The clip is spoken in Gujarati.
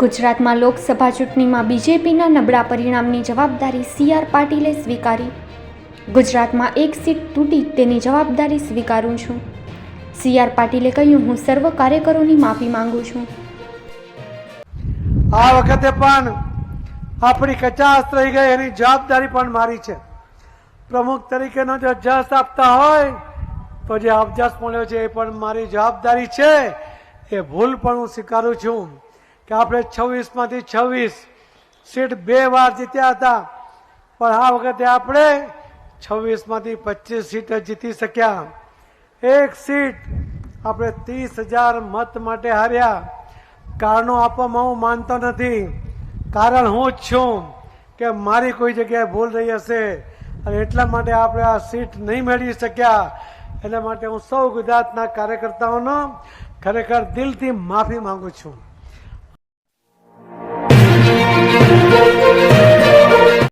ગુજરાતમાં લોકસભા ચૂંટણીમાં બીજેપીના નબળા પરિણામની જવાબદારી સી.આર. પાટીલે સ્વીકારી. ગુજરાતમાં એક સીટ તૂટી તેની જવાબદારી સ્વીકારું છું. સી.આર. પાટીલે કહ્યું, હું સર્વ કાર્યકરોની માફી માંગુ છું. આ વખતે પણ આપણી કચાશ રહી ગઈ એની જવાબદારી પણ મારી છે. પ્રમુખ તરીકેનો જો જસ આપતા હોય તો જે અબજસ મળ્યો છે એ પણ મારી જવાબદારી છે. એ ભૂલ પણ હું સ્વીકારું છું કે આપણે 26માંથી 26 સીટ 2 વાર જીત્યા હતા, પણ આ વખતે આપણે 26માંથી 25 સીટ જીતી શક્યા. એક સીટ આપણે 30,000 મત માટે હાર્યા. કારણો આપવામાં હું માનતો નથી. કારણ હું જ છું કે મારી કોઈ જગ્યાએ ભૂલ રહી હશે અને એટલા માટે આપણે આ સીટ નહીં મેળવી શક્યા. એટલા માટે હું સૌ ગુજરાતના કાર્યકર્તાઓનો ખરેખર દિલથી માફી માંગુ છું.